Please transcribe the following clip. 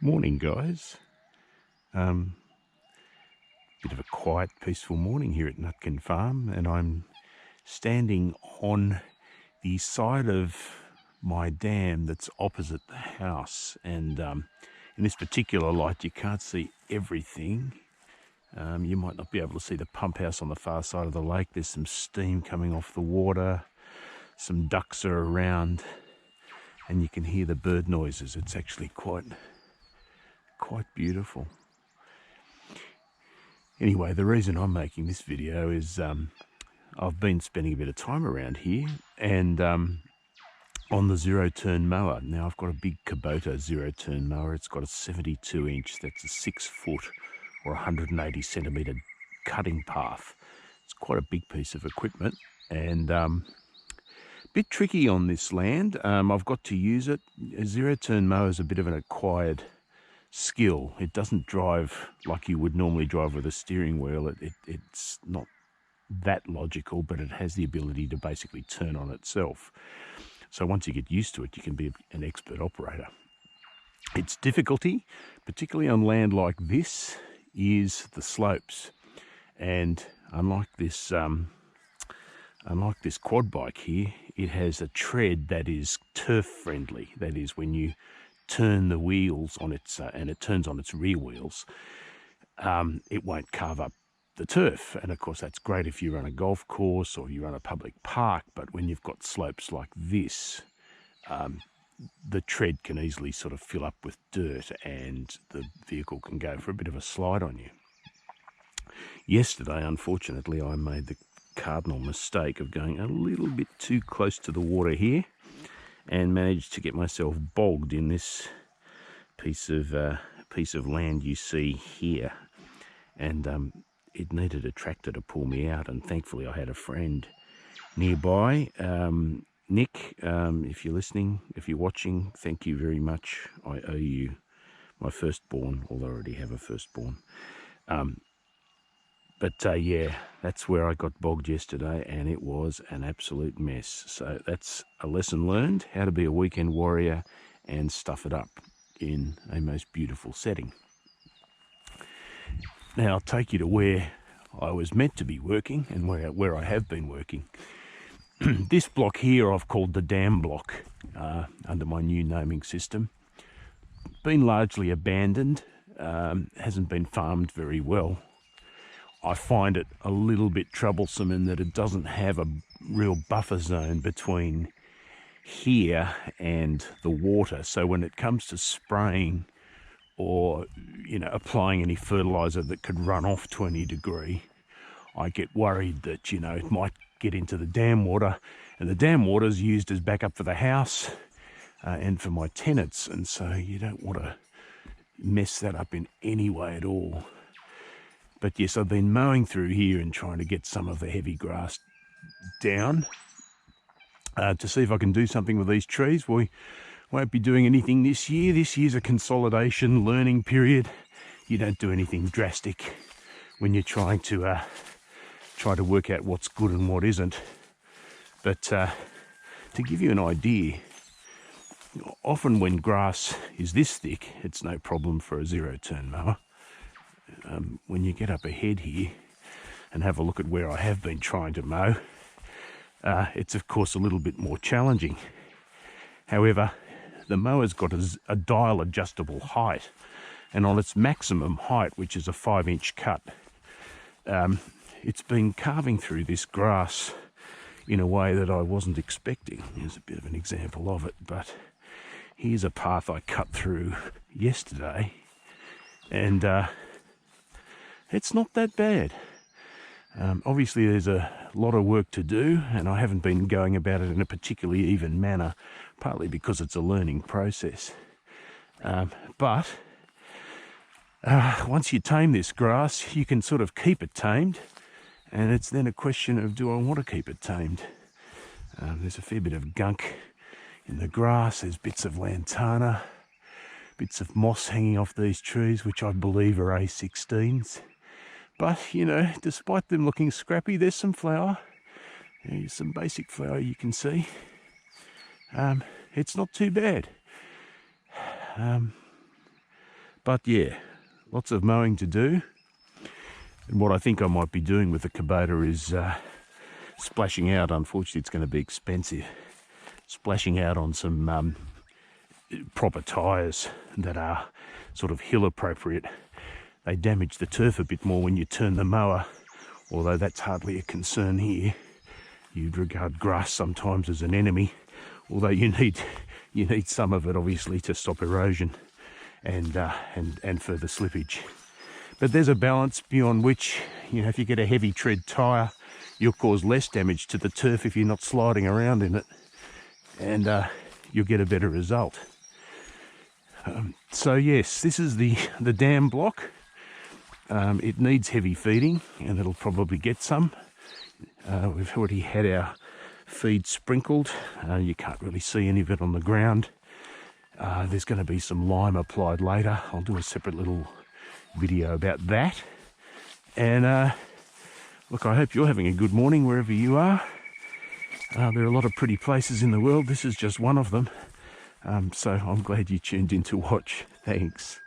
Morning, guys. Bit of a quiet, peaceful morning here at Nutkin Farm, and I'm standing on the side of my dam that's opposite the house. And in this particular light, you can't see everything. You might not be able to see the pump house on the far side of the lake. There's some steam coming off the water. Some ducks are around, and you can hear the bird noises. It's actually quite beautiful. Anyway, the reason I'm making this video is I've been spending a bit of time around here and on the zero-turn mower. Now, I've got a big Kubota zero-turn mower. It's got a 72-inch, that's a 6-foot or 180 centimetre cutting path. It's quite a big piece of equipment and a bit tricky on this land. I've got to use it. A zero-turn mower is a bit of an acquired skill. It doesn't drive like you would normally drive with a steering wheel. It's not that logical, but it has the ability to basically turn on itself. So once you get used to it, you can be an expert operator. Its difficulty, particularly on land like this, is the slopes. And unlike this quad bike here, it has a tread that is turf friendly. That is, when you turn the wheels on its and it turns on its rear wheels, it won't carve up the turf. And of course that's great if you run a golf course or you run a public park, but when you've got slopes like this, the tread can easily sort of fill up with dirt and the vehicle can go for a bit of a slide on you. Yesterday, unfortunately, I made the cardinal mistake of going a little bit too close to the water here and managed to get myself bogged in this piece of land you see here. And it needed a tractor to pull me out, and thankfully I had a friend nearby. Nick, if you're listening, if you're watching, thank you very much. I owe you my firstborn, although I already have a firstborn. Yeah, that's where I got bogged yesterday, and it was an absolute mess. So that's a lesson learned, how to be a weekend warrior and stuff it up in a most beautiful setting. Now I'll take you to where I was meant to be working and where I have been working. This block here I've called the dam block under my new naming system. Been largely abandoned, hasn't been farmed very well. I find it a little bit troublesome in that it doesn't have a real buffer zone between here and the water. So when it comes to spraying or, applying any fertilizer that could run off to any degree, I get worried that, it might get into the dam water, and the dam water is used as backup for the house and for my tenants. And so you don't want to mess that up in any way at all. But yes, I've been mowing through here and trying to get some of the heavy grass down to see if I can do something with these trees. We won't be doing anything this year. This year's a consolidation learning period. You don't do anything drastic when you're trying to work out what's good and what isn't. But to give you an idea, often when grass is this thick, it's no problem for a zero-turn mower. When you get up ahead here and have a look at where I have been trying to mow, it's of course a little bit more challenging. However, the mower's got a dial adjustable height, and on its maximum height, which is a 5-inch cut, it's been carving through this grass in a way that I wasn't expecting. Here's a bit of an example of it, but here's a path I cut through yesterday, and it's not that bad. Obviously there's a lot of work to do, and I haven't been going about it in a particularly even manner, partly because it's a learning process. But once you tame this grass, you can sort of keep it tamed, and it's then a question of, do I want to keep it tamed? There's a fair bit of gunk in the grass. There's bits of lantana, bits of moss hanging off these trees, which I believe are A16s. But, despite them looking scrappy, there's some flower. There's some basic flower you can see. It's not too bad. But yeah, lots of mowing to do. And what I think I might be doing with the Kubota is splashing out. Unfortunately, it's going to be expensive. Splashing out on some proper tyres that are sort of hill appropriate. They damage the turf a bit more when you turn the mower, although that's hardly a concern here. You'd regard grass sometimes as an enemy, although you need some of it obviously to stop erosion and further slippage. But there's a balance beyond which, you know, if you get a heavy tread tyre, you'll cause less damage to the turf if you're not sliding around in it, and you'll get a better result. So yes, this is the dam block. It needs heavy feeding, and it'll probably get some. We've already had our feed sprinkled. You can't really see any of it on the ground. There's going to be some lime applied later. I'll do a separate little video about that. And look, I hope you're having a good morning wherever you are. There are a lot of pretty places in the world. This is just one of them. So I'm glad you tuned in to watch. Thanks.